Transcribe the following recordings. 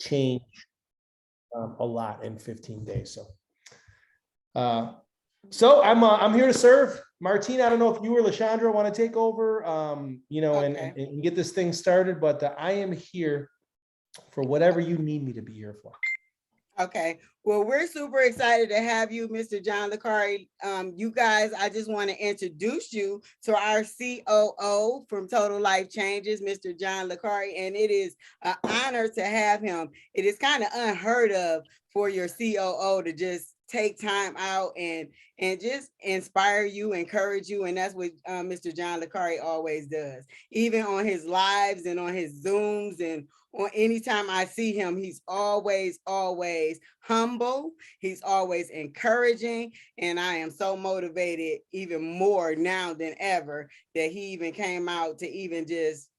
change a lot in 15 days. So I'm here to serve. Martina, I don't know if you or Lashandra want to take over, Okay. and get this thing started, but I am here for whatever you need me to be here for. Okay, well, we're super excited to have you, Mr. John Lacari. You guys, I just want to introduce you to our COO from Total Life Changes, Mr. John Lacari, and it is an honor to have him. It is kind of unheard of for your COO to just take time out and just inspire you, encourage you, and that's what Mr. John Lacari always does. Even on his lives and on his Zooms and on anytime I see him, he's always humble. He's always encouraging. And I am so motivated even more now than ever that he even came out to even just,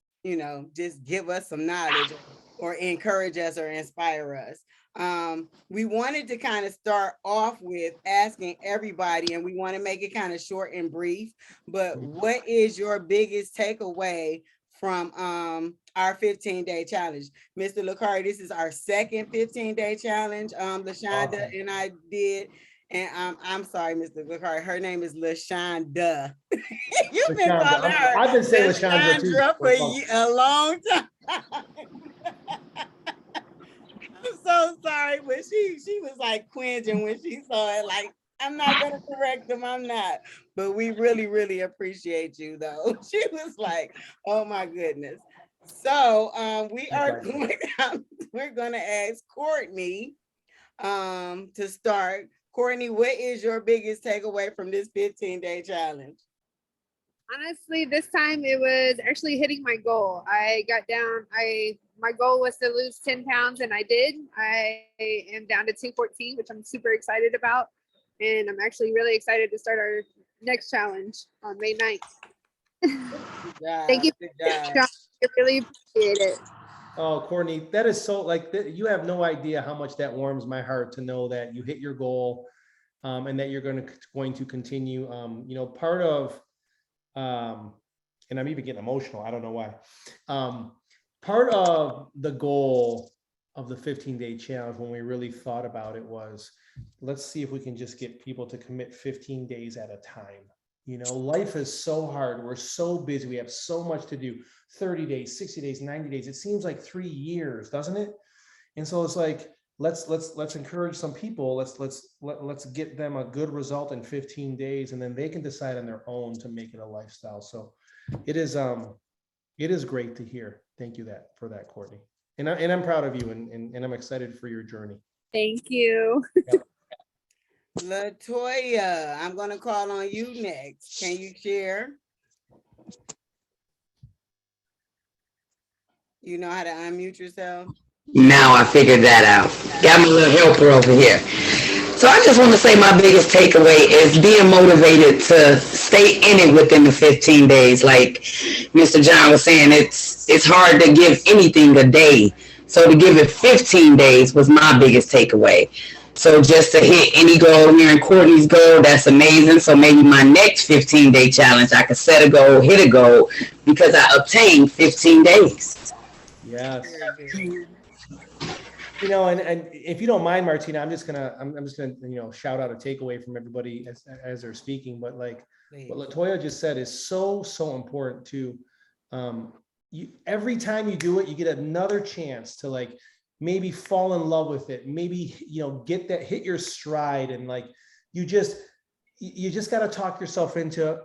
just give us some knowledge or encourage us or inspire us. We wanted to kind of start off with asking everybody, and we want to make it kind of short and brief, but what is your biggest takeaway from our 15-day challenge? Mr. Lacari, this is our second 15-day challenge. Lashonda and I did, and I'm sorry, Mr. Lacari, her name is Lashonda. You've been calling her I've been saying Lashandra too for a long time. I'm so sorry, but she was like quinging when she saw it, like, I'm not gonna correct them, I'm not. But we really, really appreciate you though. She was like, oh my goodness. So we're gonna ask Courtney to start. Courtney, what is your biggest takeaway from this 15-day challenge? Honestly, this time it was actually hitting my goal. I got down, my goal was to lose 10 pounds and I did. I am down to 214, which I'm super excited about. And I'm actually really excited to start our next challenge on May 9th. Thank you. I really appreciate it. Oh, Courtney, that is so, like, you have no idea how much that warms my heart to know that you hit your goal, and that you're going to continue. Part of, and I'm even getting emotional, I don't know why. Part of the goal of the 15-day challenge, when we really thought about it, was let's see if we can just get people to commit 15 days at a time. Life is so hard. We're so busy. We have so much to do. 30 days, 60 days, 90 days. It seems like 3 years, doesn't it? And so it's like, let's encourage some people. Let's get them a good result in 15 days, and then they can decide on their own to make it a lifestyle. So it is great to hear. Thank you for that, Courtney. And I'm proud of you, and I'm excited for your journey. Thank you. Yep. Latoya, I'm going to call on you next. Can you share? You know how to unmute yourself? Now I figured that out. Got my little helper over here. So I just want to say my biggest takeaway is being motivated to stay in it within the 15 days. Like Mr. John was saying, it's hard to give anything a day. So to give it 15 days was my biggest takeaway. So just to hit any goal, here in Courtney's goal, that's amazing. So maybe my next 15-day challenge, I could set a goal, hit a goal, because I obtained 15 days. Yes. And if you don't mind, Martina, I'm just gonna shout out a takeaway from everybody as they're speaking. But like what Latoya just said is so important too. Every time you do it, you get another chance to like maybe fall in love with it. Maybe get that, hit your stride, and like you just got to talk yourself into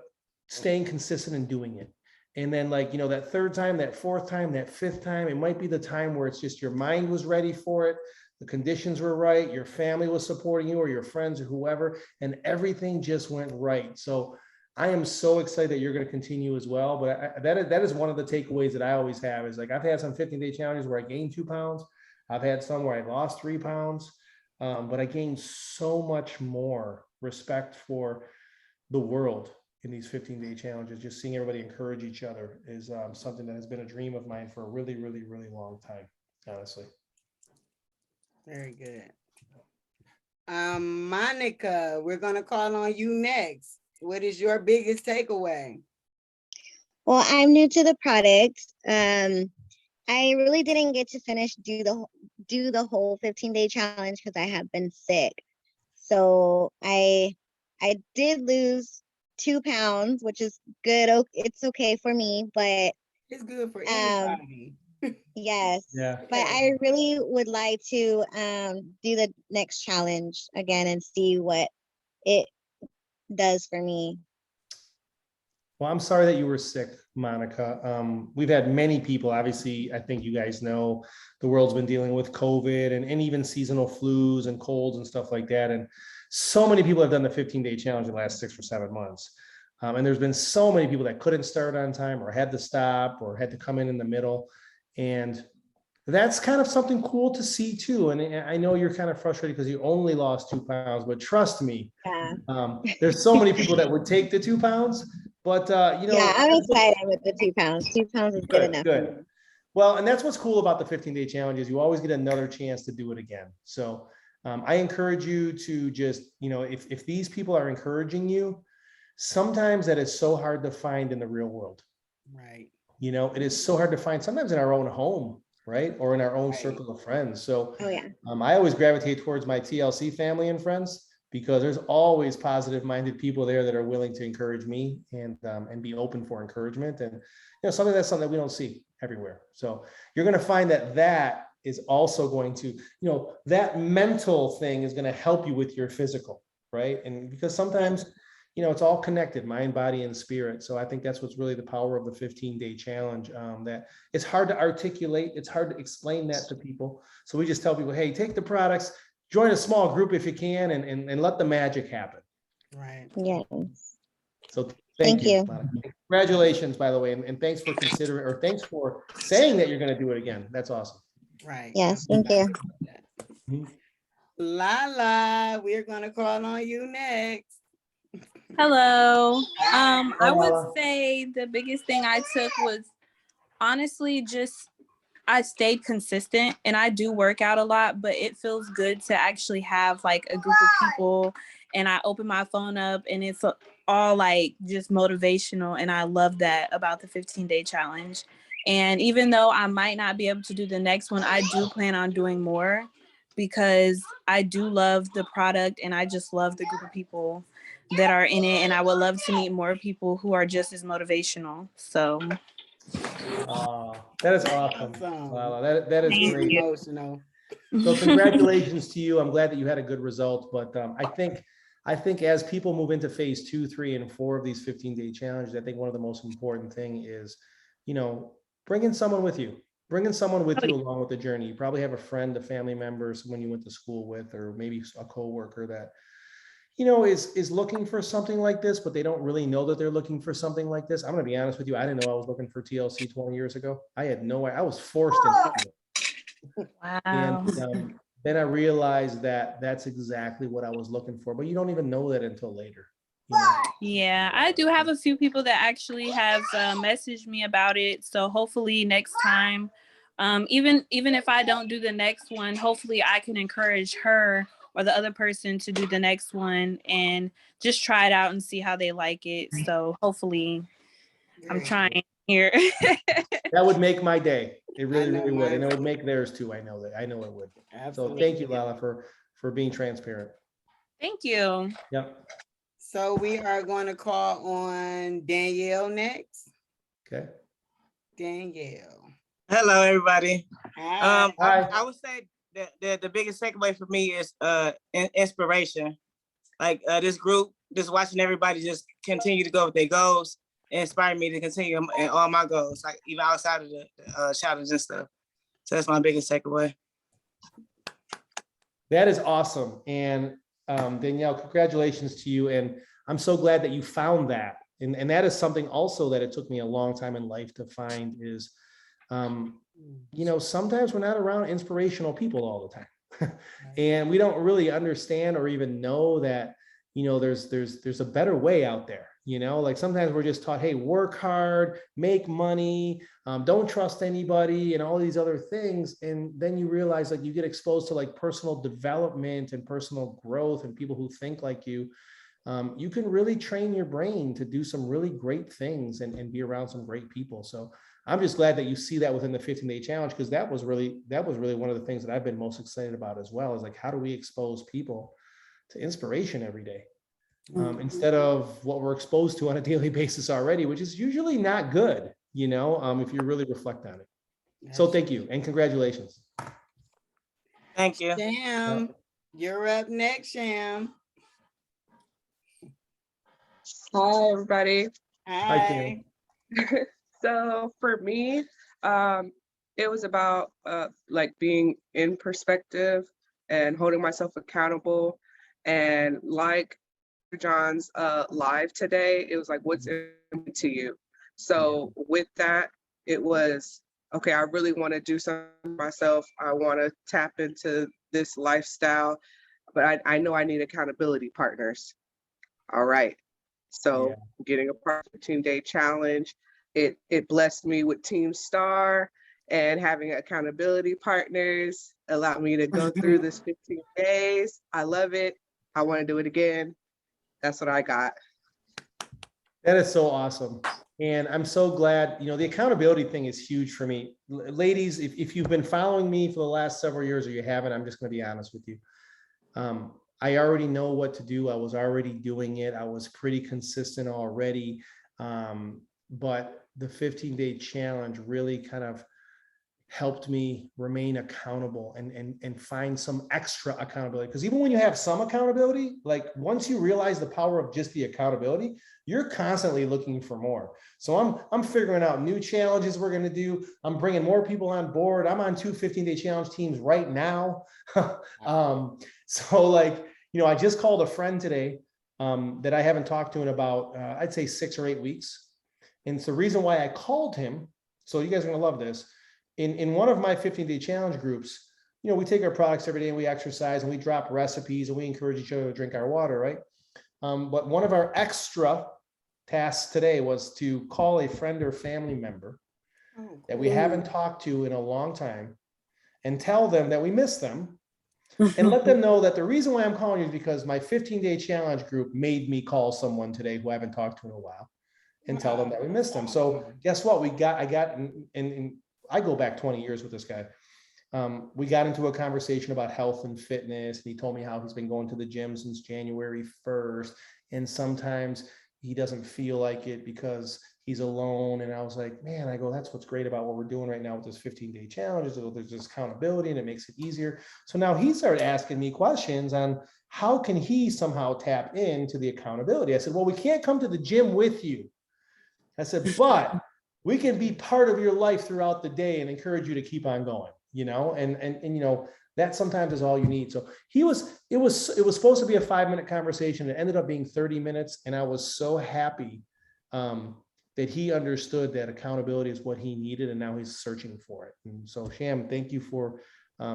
staying consistent and doing it. And then like, that third time, that fourth time, that fifth time, it might be the time where it's just your mind was ready for it. The conditions were right. Your family was supporting you, or your friends, or whoever, and everything just went right. So I am so excited that you're going to continue as well. But that is one of the takeaways that I always have, is like, I've had some 15-day challenges where I gained 2 pounds. I've had some where I lost 3 pounds, but I gained so much more respect for the world in these 15-day challenges. Just seeing everybody encourage each other is something that has been a dream of mine for a really, really, really long time, honestly. Very good. Monica, we're going to call on you next. What is your biggest takeaway? Well, I'm new to the product. I really didn't get to do the whole 15-day challenge because I have been sick. So I did lose 2 pounds, which is good. It's okay for me, but It's good for um, anybody. yes. Yeah. But I really would like to do the next challenge again and see what it does for me. Well, I'm sorry that you were sick, Monica. We've had many people, obviously, I think you guys know the world's been dealing with COVID and even seasonal flus and colds and stuff like that. And so many people have done the 15-day challenge in the last 6 or 7 months. And there's been so many people that couldn't start on time or had to stop or had to come in the middle. And that's kind of something cool to see too. And I know you're kind of frustrated because you only lost 2 pounds, but trust me, Yeah. there's so many people that would take the 2 pounds, but you know, Yeah, I'm excited with the 2 pounds. 2 pounds is good enough. good. Well, and that's what's cool about the 15-day challenge is you always get another chance to do it again. So I encourage you to just, you know, if these people are encouraging you, sometimes that is so hard to find in the real world. Right. You know, it is so hard to find sometimes in our own home, right? Or in our own Right. circle of friends. So Oh yeah. I always gravitate towards my TLC family and friends because there's always positive minded people there that are willing to encourage me and be open for encouragement. And, you know, something that we don't see everywhere. So you're going to find that is also going to, you know, that mental thing is going to help you with your physical, right? And because sometimes, you know, it's all connected, mind, body, and spirit. So I think that's what's really the power of the 15-day challenge, that it's hard to articulate. It's hard to explain that to people. So we just tell people, hey, take the products, join a small group if you can, and let the magic happen. Right. Yes. So Thank you. Monica. Congratulations, by the way. And thanks for considering, or thanks for saying that you're going to do it again. That's awesome. Right. Yes, thank you. Mhm. Lala, we're gonna call on you next. Hello. Hi, I would Lala. say the biggest thing I took was honestly just I stayed consistent and I do work out a lot, but it feels good to actually have like a group of people and I open my phone up and it's all like just motivational. And I love that about the 15-day challenge. And even though I might not be able to do the next one, I do plan on doing more because I do love the product and I just love the group of people that are in it. And I would love to meet more people who are just as motivational. So That is awesome. Awesome. Lala. That is It's great. emotional. So congratulations to you. I'm glad that you had a good result, but I think as people move into phase 2, 3, and 4 of these 15-day challenges, I think one of the most important thing is, you know, bringing someone with you, along with the journey. You probably have a friend, a family member, someone you went to school with, or maybe a coworker that, you know, is looking for something like this, but they don't really know that they're looking for something like this. I'm going to be honest with you. I didn't know I was looking for TLC 20 years ago. I had no idea. I was forced into it. wow. And then I realized that that's exactly what I was looking for, but you don't even know that until later. You know? Yeah, I do have a few people that actually have messaged me about it. So hopefully next time, even if I don't do the next one, hopefully I can encourage her or the other person to do the next one and just try it out and see how they like it. So hopefully I'm trying here. That would make my day. It really, know really would. And it mine would make theirs too. I know that. I know it would. Absolutely. So thank you, Lala, for being transparent. Thank you. Yep. So we are going to call on Danielle next. Okay. Danielle. Hello, everybody. Hi. Hi. I would say that the biggest takeaway for me is inspiration. Like this group, just watching everybody just continue to go with their goals, inspired me to continue in all my goals, like even outside of the challenge and stuff. So that's my biggest takeaway. That is awesome. And Danielle, congratulations to you. And I'm so glad that you found that. And that is something also that it took me a long time in life to find is, you know, sometimes we're not around inspirational people all the time. And we don't really understand or even know that, you know, there's a better way out there. You know, like sometimes we're just taught, hey, work hard, make money, don't trust anybody and all these other things. And then you realize like you get exposed to like personal development and personal growth and people who think like you. You can really train your brain to do some really great things and be around some great people. So I'm just glad that you see that within the 15-day challenge, because that was really one of the things that I've been most excited about as well, is like, how do we expose people to inspiration every day? Instead of what we're exposed to on a daily basis already, which is usually not good, you know, if you really reflect on it. So thank you and congratulations. Thank you. Sham, you're up next, Sham. Hi, everybody. Hi. So for me, it was about like being in perspective and holding myself accountable. And like John's live today, it was like, what's important to you? So with that, it was, okay, I really want to do something for myself. I want to tap into this lifestyle, but I know I need accountability partners. All right. So getting a part of the 15-day challenge, it blessed me with Team Star, and having accountability partners allowed me to go through this 15 days. I love it. I want to do it again. That's what I got. That is so awesome. And I'm so glad, you know, the accountability thing is huge for me. Ladies, if you've been following me for the last several years or you haven't, I'm just going to be honest with you. I already know what to do. I was already doing it. I was pretty consistent already. But the 15-day challenge really kind of helped me remain accountable and find some extra accountability. Because even when you have some accountability, like once you realize the power of just the accountability, you're constantly looking for more. So I'm figuring out new challenges we're going to do. I'm bringing more people on board. I'm on 2 15-day challenge teams right now. So like, you know, I just called a friend today that I haven't talked to in about, I'd say 6 or 8 weeks. And it's the reason why I called him. So you guys are going to love this. In one of my 15-day challenge groups, you know, we take our products every day and we exercise and we drop recipes and we encourage each other to drink our water, right? But one of our extra tasks today was to call a friend or family member that we haven't talked to in a long time and tell them that we miss them and let them know that the reason why I'm calling you is because my 15-day challenge group made me call someone today who I haven't talked to in a while and tell them that we missed them. So guess what? I go back 20 years with this guy. We got into a conversation about health and fitness. And he told me how he's been going to the gym since January 1st. And sometimes he doesn't feel like it because he's alone. And I was like, man, I go, that's what's great about what we're doing right now with this 15-day challenge. There's this accountability and it makes it easier. So now he started asking me questions on how can he somehow tap into the accountability. I said, well, we can't come to the gym with you. I said, but we can be part of your life throughout the day and encourage you to keep on going, you know, and you know, that sometimes is all you need. So it was supposed to be a 5-minute conversation. It ended up being 30 minutes. And I was so happy that he understood that accountability is what he needed. And now he's searching for it. And so Sham, thank you for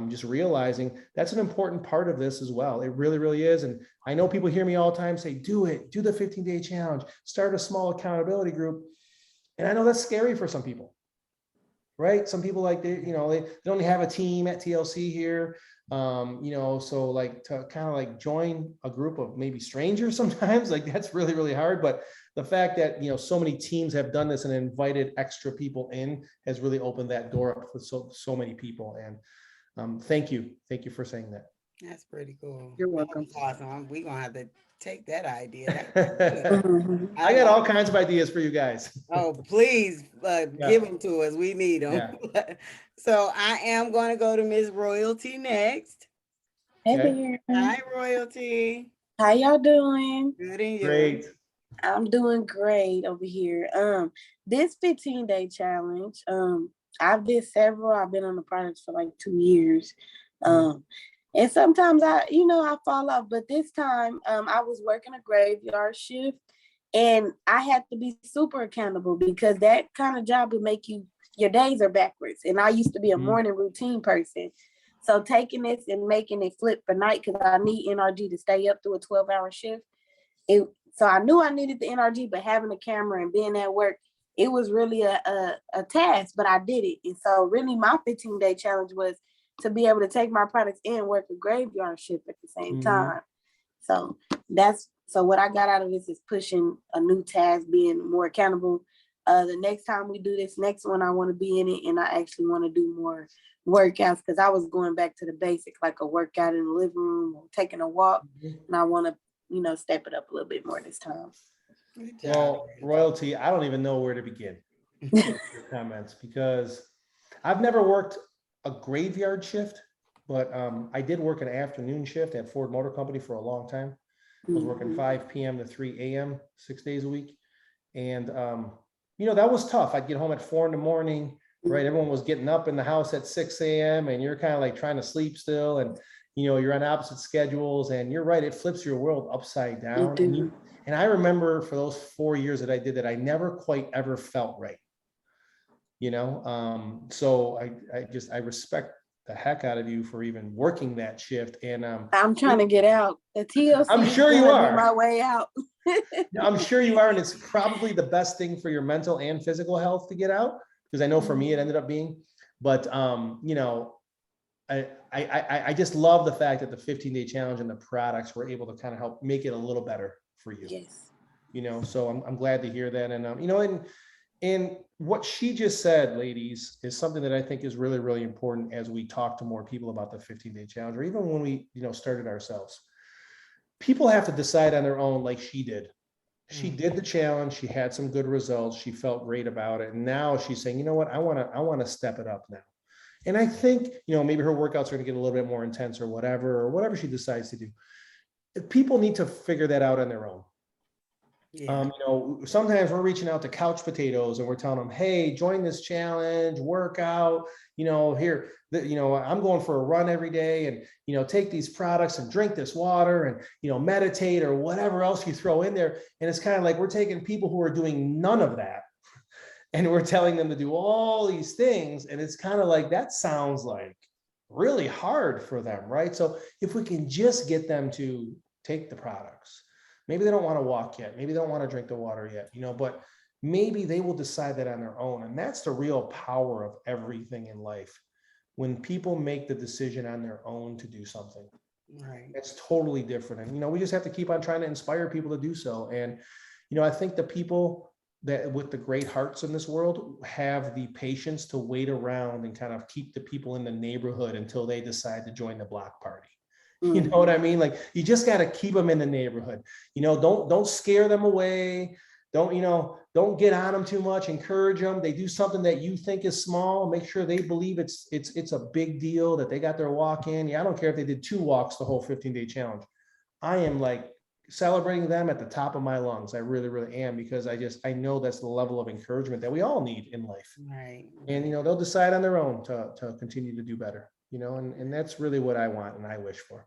just realizing that's an important part of this as well. It really, really is. And I know people hear me all the time say, do it, do the 15-day challenge, start a small accountability group. And I know that's scary for some people, right? Some people like they don't have a team at TLC here, you know, so like to kind of like join a group of maybe strangers sometimes, like that's really, really hard. But the fact that, you know, so many teams have done this and invited extra people in has really opened that door up for so many people. And thank you for saying that. That's pretty cool. You're welcome. That's awesome. We're gonna have to take that idea. I got all kinds of ideas for you guys. Oh, please give them to us. We need them. Yeah. So I am going to go to Miss Royalty next. Hey Okay. there. Hi, Royalty. How y'all doing? Good and you? Great. I'm doing great over here. This 15-day challenge, I've did several. I've been on the project for like 2 years. And sometimes I fall off, but this time I was working a graveyard shift and I had to be super accountable because that kind of job would make your days are backwards. And I used to be a morning routine person. So taking this and making it flip for night because I need NRG to stay up through a 12-hour shift. So I knew I needed the NRG, but having a camera and being at work, it was really a task, but I did it. And so really my 15-day challenge was to be able to take my products and work a graveyard shift at the same time. So what I got out of this is pushing a new task, being more accountable, The next time we do this next one, I want to be in it, and I actually want to do more workouts because I was going back to the basics, like a workout in the living room or taking a walk, and I want to, step it up a little bit more this time. Well, Royalty, I don't even know where to begin with your comments because I've never worked a graveyard shift, but I did work an afternoon shift at Ford Motor Company for a long time. I was working 5 p.m. to 3 a.m. 6 days a week. And, that was tough. I'd get home at 4 a.m, right? Everyone was getting up in the house at 6 a.m. and you're kind of like trying to sleep still. And, you're on opposite schedules and you're right. It flips your world upside down. And I remember for those 4 years that I did that, I never quite ever felt right. So I respect the heck out of you for even working that shift. And I'm trying to get out. The TLC I'm sure you are. my way out. I'm sure you are, and it's probably the best thing for your mental and physical health to get out, because I know for me it ended up being. But I just love the fact that the 15-day challenge and the products were able to kind of help make it a little better for you. Yes. So I'm glad to hear that. And and what she just said, ladies, is something that I think is really, really important as we talk to more people about the 15-day challenge, or even when we, started ourselves. People have to decide on their own, like she did. She did the challenge. She had some good results. She felt great about it. And now she's saying, you know what, I want to step it up now. And I think, maybe her workouts are going to get a little bit more intense or whatever she decides to do. People need to figure that out on their own. Yeah. Sometimes we're reaching out to couch potatoes and we're telling them, hey, join this challenge, work out, here, I'm going for a run every day and, take these products and drink this water and, meditate or whatever else you throw in there. And it's kind of like we're taking people who are doing none of that and we're telling them to do all these things. And it's kind of like, that sounds like really hard for them, right? So if we can just get them to take the products, maybe they don't want to walk yet. Maybe they don't want to drink the water yet, but maybe they will decide that on their own. And that's the real power of everything in life. When people make the decision on their own to do something, right, it's totally different. And, we just have to keep on trying to inspire people to do so. And, I think the people that with the great hearts in this world have the patience to wait around and kind of keep the people in the neighborhood until they decide to join the block party. You know what I mean? Like, you just got to keep them in the neighborhood. Don't scare them away. Don't get on them too much. Encourage them. They do something that you think is small. Make sure they believe it's a big deal that they got their walk in. Yeah, I don't care if they did 2 walks the whole 15-day challenge. I am like celebrating them at the top of my lungs. I really, really am, because I know that's the level of encouragement that we all need in life. right. And they'll decide on their own to continue to do better. And that's really what I want and I wish for.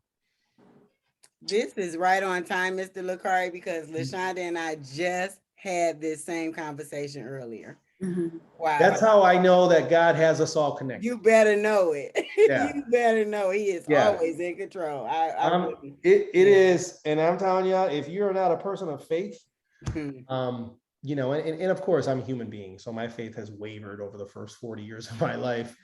This is right on time, Mr. Lacari, because LaShonda and I just had this same conversation earlier. Wow. That's how I know that God has us all connected. You better know it. Yeah. You better know He is always in control. It is, and I'm telling you, if you're not a person of faith, and of course I'm a human being, so my faith has wavered over the first 40 years of my life.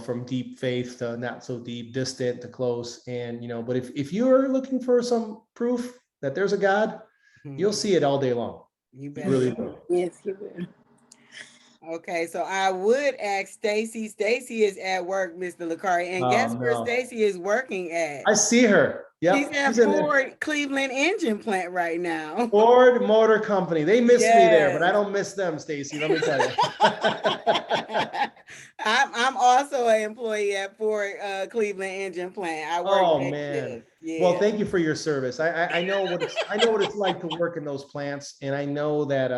From deep faith to not so deep, distant to close. And but if you're looking for some proof that there's a God, you'll see it all day long. You better. Really will. Yes, you will. Okay, so I would ask Stacy. Stacy is at work, Mr. Lacari, and guess where Stacy is working at? I see her. Yeah, she's at Ford Cleveland Engine Plant right now. Ford Motor Company. They miss me there, but I don't miss them, Stacy. Let me tell you. I'm also an employee at Ford Cleveland Engine Plant. I work. Man. Yeah. Well, thank you for your service. I know what it's like to work in those plants, and I know that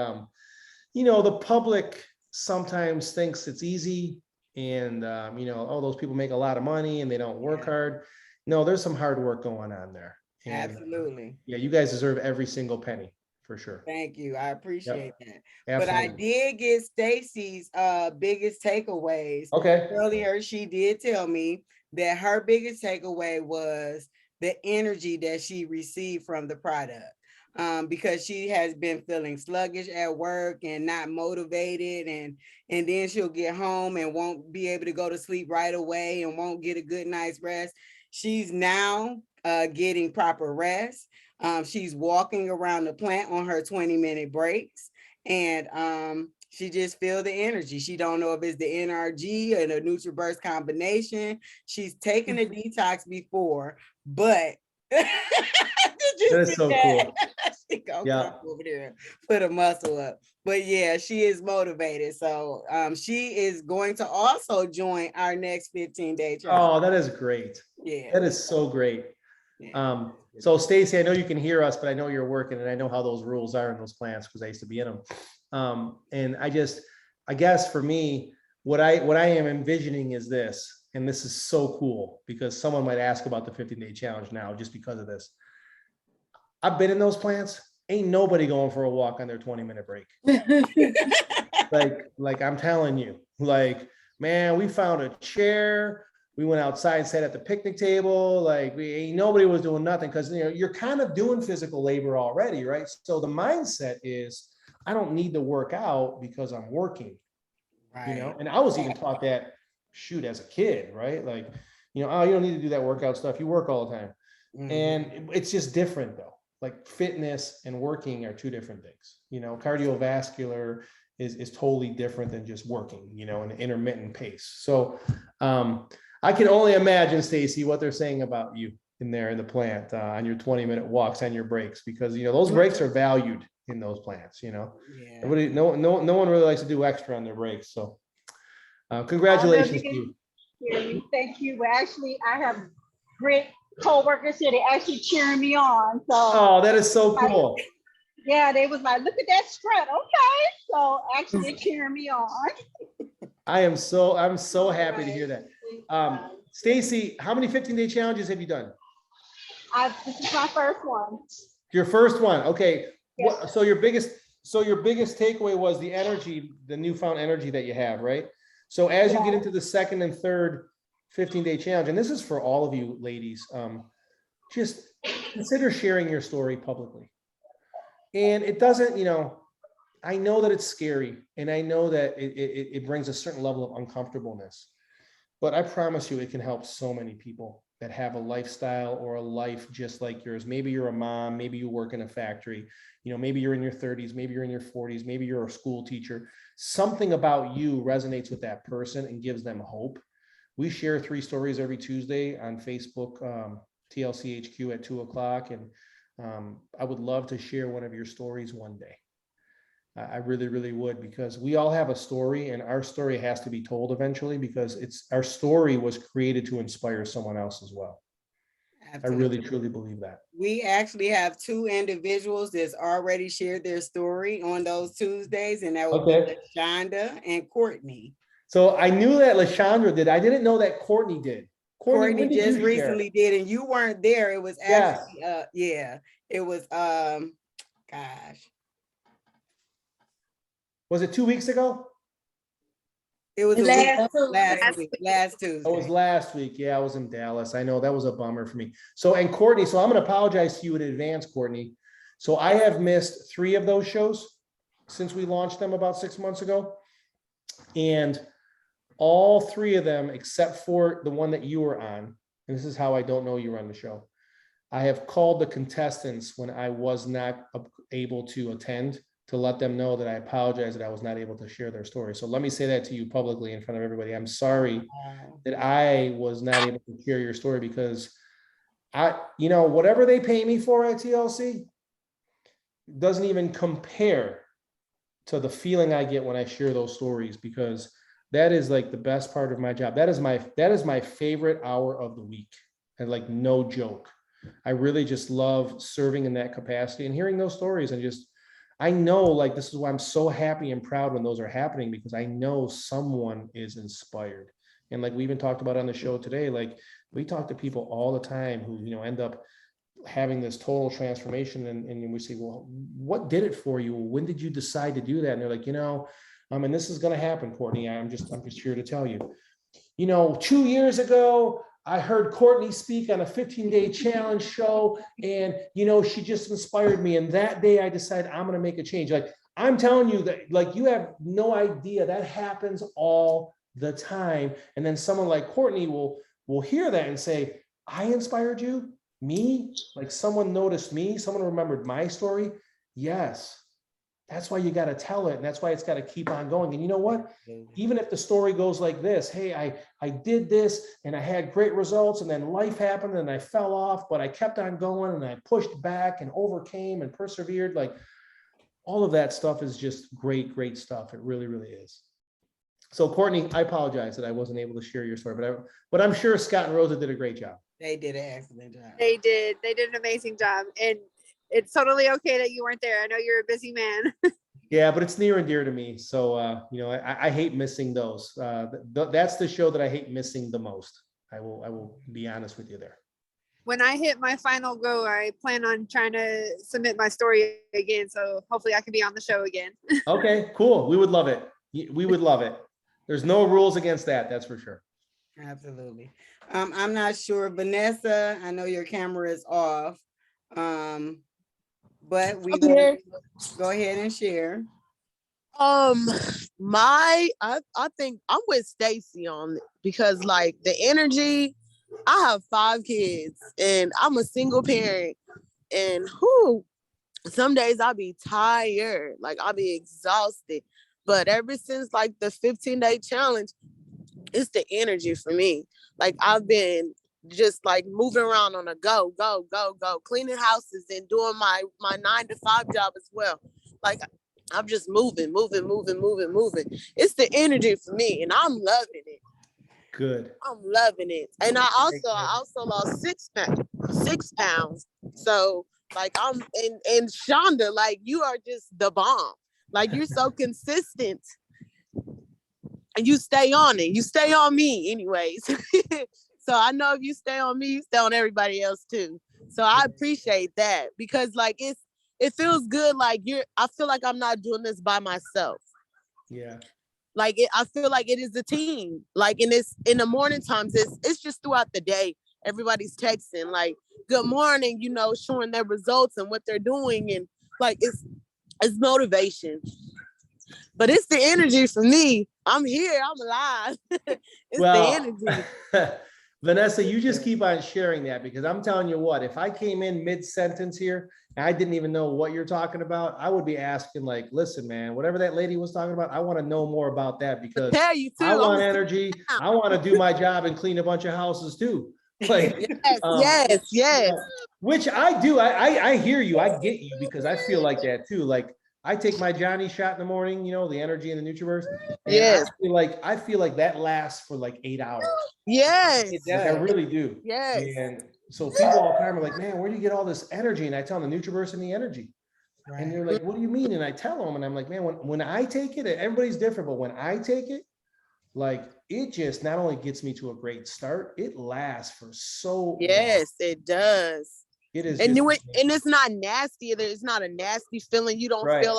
the public sometimes thinks it's easy, and those people make a lot of money and they don't work hard. No, there's some hard work going on there. And, absolutely. You guys deserve every single penny, for sure. Thank you. I appreciate that. Absolutely. But I did get Stacy's biggest takeaways. Okay. Earlier, she did tell me that her biggest takeaway was the energy that she received from the product. Because she has been feeling sluggish at work and not motivated, and then she'll get home and won't be able to go to sleep right away and won't get a good night's rest. She's now getting proper rest. She's walking around the plant on her 20-minute breaks, And she just feel the energy. She don't know if it's the NRG or the NutriBurst combination. She's taken a detox before, but did you That is see so that? cool. She gonna Yeah. come over there and put a muscle up. But yeah, she is motivated. So she is going to also join our next 15-day challenge. Oh, that is great. Yeah. That is so great. Yeah. So Stacy, I know you can hear us, but I know you're working and I know how those rules are in those plants because I used to be in them. And I guess for me, what I am envisioning is this, and this is so cool because someone might ask about the 15-day challenge now just because of this. I've been in those plants. Ain't nobody going for a walk on their 20-minute break. Like I'm telling you, like, man, we found a chair. We went outside, sat at the picnic table. Like nobody was doing nothing because you're kind of doing physical labor already, right? So the mindset is, I don't need to work out because I'm working, Right. And I was even taught that, shoot, as a kid, right? Like, oh, you don't need to do that workout stuff. You work all the time, and it's just different though. Like fitness and working are two different things. Cardiovascular is totally different than just working, an intermittent pace. So I can only imagine, Stacy, what they're saying about you in the plant on your 20-minute walks on your breaks, because those breaks are valued in those plants. Yeah. Everybody, no one really likes to do extra on their breaks. So congratulations to you. Thank you. Well, actually, I have great co-workers here. They actually cheering me on. So Oh, that is so cool. yeah, they was like, look at that strut. Okay. So actually they're cheering me on. I'm so happy to hear that. Stacy, how many 15-day challenges have you done? This is my first one. Your first one. Okay. Yes. So your biggest takeaway was the energy, the newfound energy that you have, right? So as you get into the second and third 15-day challenge, and this is for all of you ladies, just consider sharing your story publicly. And it doesn't, I know that it's scary, and I know that it brings a certain level of uncomfortableness, but I promise you it can help so many people that have a lifestyle or a life just like yours. Maybe you're a mom, maybe you work in a factory, maybe you're in your 30s, maybe you're in your 40s, maybe you're a school teacher. Something about you resonates with that person and gives them hope. We share 3 stories every Tuesday on Facebook, TLCHQ at 2:00. And I would love to share one of your stories one day. I really, really would, because we all have a story, and our story has to be told eventually, because our story was created to inspire someone else as well. Absolutely. I really, truly believe that. We actually have 2 individuals that's already shared their story on those Tuesdays, and that would be Shonda and Courtney. So I knew that LaShondra did. I didn't know that Courtney did. Courtney just recently did, and you weren't there. It was actually, it was, gosh. Was it 2 weeks ago? It was last Tuesday. It was last week. Yeah, I was in Dallas. I know that was a bummer for me. So, and Courtney, so I'm going to apologize to you in advance, Courtney. So I have missed 3 of those shows since we launched them about 6 months ago. And all 3 of them, except for the one that you were on, and this is how I don't know you were on the show, I have called the contestants when I was not able to attend, to let them know that I apologize that I was not able to share their story. So let me say that to you publicly in front of everybody. I'm sorry that I was not able to share your story, because whatever they pay me for at TLC doesn't even compare to the feeling I get when I share those stories, because that is like the best part of my job. That is my favorite hour of the week. And like, no joke. I really just love serving in that capacity and hearing those stories, and just, I know, like, this is why I'm so happy and proud when those are happening, because I know someone is inspired. And like we even talked about on the show today, like we talk to people all the time who, end up having this total transformation. And we say, well, what did it for you? When did you decide to do that? And they're like, and this is going to happen, Courtney. I'm just here to tell you, 2 years ago, I heard Courtney speak on a 15-day challenge show, and, she just inspired me. And that day I decided I'm going to make a change. Like, I'm telling you that, like, you have no idea, that happens all the time. And then someone like Courtney will hear that and say, I inspired you, me, like someone noticed me, someone remembered my story. Yes, that's why you got to tell it. And that's why it's got to keep on going. And you know what? Even if the story goes like this, hey, I did this and I had great results, and then life happened and I fell off, but I kept on going and I pushed back and overcame and persevered. Like, all of that stuff is just great, great stuff. It really, really is. So Courtney, I apologize that I wasn't able to share your story, but I'm sure Scott and Rosa did a great job. They did an excellent job. They did an amazing job. And it's totally okay that you weren't there. I know you're a busy man. Yeah, but it's near and dear to me. So, you know, I hate missing those. That's the show that I hate missing the most. I will be honest with you there. When I hit my final go, I plan on trying to submit my story again. So hopefully I can be on the show again. Okay, cool. We would love it. We would love it. There's no rules against that. That's for sure. Absolutely. I'm not sure, Vanessa, I know your camera is off. But we gonna go ahead and share. I think I'm with Stacy on it because like the energy, I have 5 kids and I'm a single parent, and some days I'll be tired, like I'll be exhausted. But ever since like the 15-day challenge, it's the energy for me. Like I've been just like moving around on a go, cleaning houses and doing my 9-to-5 job as well. Like I'm just moving. It's the energy for me, and I'm loving it. Good. I'm loving it. And I also lost 6 pounds. So like and Shonda, like you are just the bomb. Like you're so consistent. And you stay on it. You stay on me anyways. So I know if you stay on me, you stay on everybody else too. So I appreciate that because like it feels good. Like I feel like I'm not doing this by myself. Yeah. Like I feel like it is a team. Like in the morning times, it's just throughout the day. Everybody's texting like good morning, you know, showing their results and what they're doing, and like it's motivation. But it's the energy for me. I'm here. I'm alive. It's the energy. Vanessa, you just keep on sharing that, because I'm telling you what, if I came in mid-sentence here and I didn't even know what you're talking about, I would be asking like, listen, man, whatever that lady was talking about, I want to know more about that, because I want energy. I want to do my job and clean a bunch of houses too. Like, yes. Which I do. I hear you. I get you, because I feel like that too. Like, I take my Johnny shot in the morning, you know, the energy in the Nutriverse. Yes. I feel like that lasts for like 8 hours. Yes. Like, I really do. Yes. And so people all the time are like, man, where do you get all this energy? And I tell them the Nutriverse and the energy. Right. And they're like, what do you mean? And I tell them, and I'm like, man, when I take it, everybody's different, but when I take it, like, it just not only gets me to a great start, it lasts for so long. It does. It is, and it's not nasty. It's not a nasty feeling. You don't feel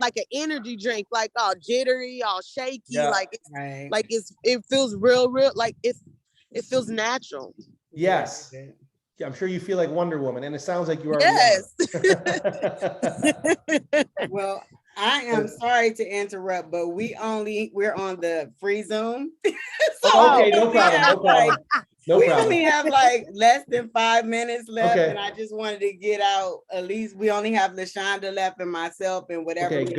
like an energy drink, like all jittery, all shaky. Yeah. Like it feels real. Like it feels natural. Yes, I'm sure you feel like Wonder Woman, and it sounds like you are. Yes. Well, I am sorry to interrupt, but we're on the free Zoom. So okay, no problem. We only have like less than 5 minutes left, and I just wanted to get out. At least we only have LaShonda left and myself and whatever we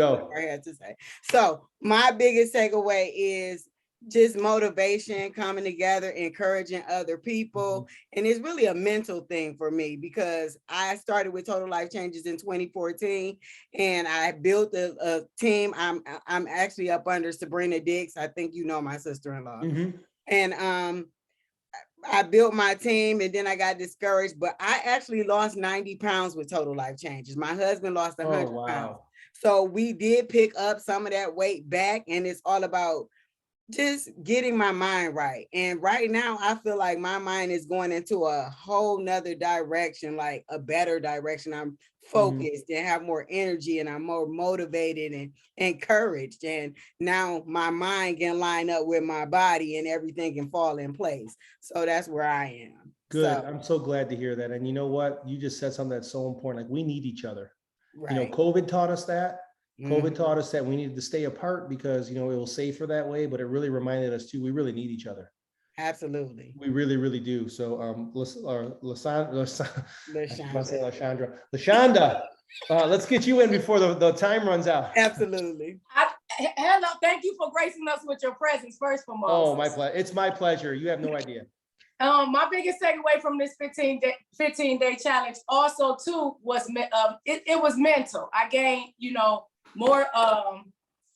had to say. So my biggest takeaway is just motivation, coming together, encouraging other people. And it's really a mental thing for me, because I started with Total Life Changes in 2014, and I built a team. I'm actually up under Sabrina Dix. I think you know my sister-in-law. And I built my team, and then I got discouraged, but I actually lost 90 pounds with Total Life Changes. My husband lost 100 pounds. So we did pick up some of that weight back, and it's all about just getting my mind right. And right now I feel like my mind is going into a whole nother direction, like a better direction. I'm focused and have more energy, and I'm more motivated and encouraged. And now my mind can line up with my body and everything can fall in place. So that's where I am. Good. I'm so glad to hear that. And you know what? You just said something that's so important. Like, we need each other. Right. You know, COVID taught us that. COVID taught us that we needed to stay apart because, you know, it was safer that way, but it really reminded us too, we really need each other. Absolutely. We really, really do. So, Lashonda, let's get you in before the time runs out. Absolutely. Hello, thank you for gracing us with your presence, first and foremost. Oh, my pleasure. It's my pleasure. You have no idea. My biggest takeaway from this 15-day challenge also too was it was mental. I gained, more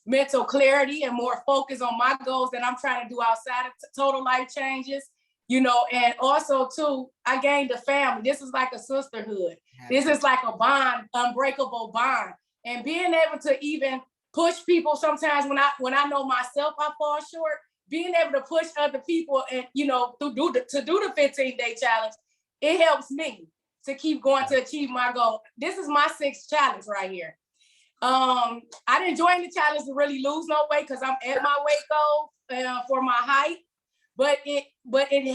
mental clarity and more focus on my goals that I'm trying to do outside of total life changes, and also too, I gained a family. This is like a sisterhood. This is like a bond, unbreakable bond. And being able to even push people sometimes when I know myself I fall short, being able to push other people and, to do the 15-day challenge, it helps me to keep going to achieve my goal. This is my 6th challenge right here. I didn't join the challenge to really lose no weight because I'm at my weight goal for my height, but it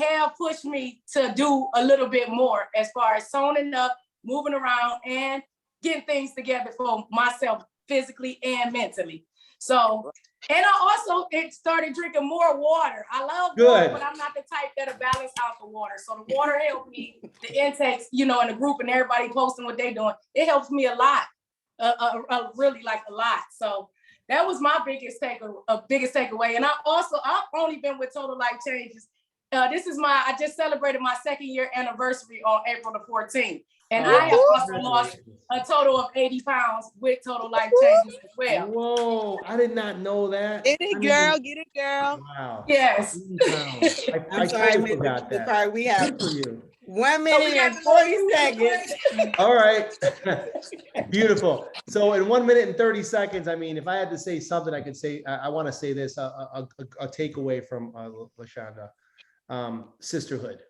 have pushed me to do a little bit more as far as toning up, moving around, and getting things together for myself physically and mentally. So, and I also started drinking more water. I love water, but I'm not the type that'll balance out the water. So the water helped me, the intakes, in the group and everybody posting what they're doing. It helps me a lot, really like a lot. So that was my biggest takeaway. And I've only been with Total Life Changes. I just celebrated my 2nd year anniversary on April the 14th. And I have also lost a total of 80 pounds with Total Life Changes as well. Whoa, I did not know that. Get it, girl. Get it, girl. Wow. Yes. I'm sorry, totally forgot that. Lacari, we have Good for you. 1 minute and 40 seconds. All right. Beautiful. So in 1 minute and 30 seconds, I mean, if I had to say something, I could say, I want to say this, a takeaway from Lashonda, sisterhood.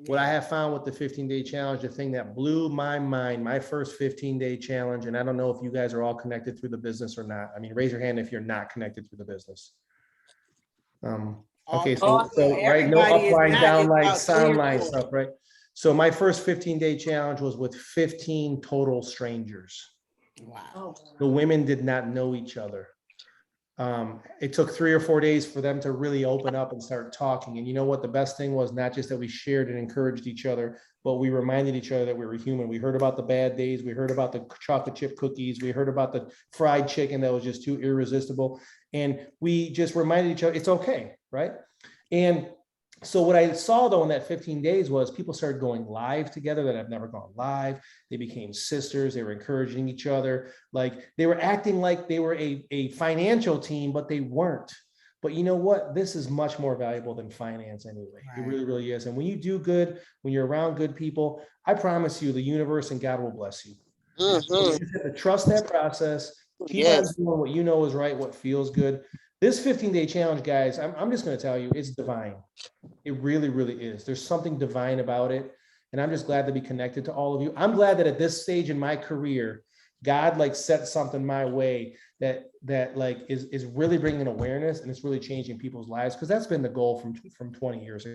What I have found with the 15-day challenge, the thing that blew my mind, my first 15-day challenge, and I don't know if you guys are all connected through the business or not. I mean, raise your hand if you're not connected through the business. Okay, so right, no upline, downline, soundline stuff, right? So my first 15-day challenge was with 15 total strangers. Wow. The women did not know each other. It took 3 or 4 days for them to really open up and start talking. And you know what? The best thing was not just that we shared and encouraged each other, but we reminded each other that we were human. We heard about the bad days. We heard about the chocolate chip cookies. We heard about the fried chicken that was just too irresistible. And we just reminded each other it's okay, right? And so what I saw though in that 15 days was people started going live together that have never gone live. They became sisters. They were encouraging each other. Like they were acting like they were a financial team, but they weren't. But you know what? This is much more valuable than finance anyway. Right. It really, really is. And when you do good, when you're around good people, I promise you the universe and God will bless you. So you just have to trust that process. Keep on doing what you know is right, what feels good. This 15-day challenge, guys, I'm just going to tell you, it's divine. It really, really is. There's something divine about it. And I'm just glad to be connected to all of you. I'm glad that at this stage in my career, God like set something my way that like is really bringing an awareness and it's really changing people's lives, because that's been the goal from 20 years ago.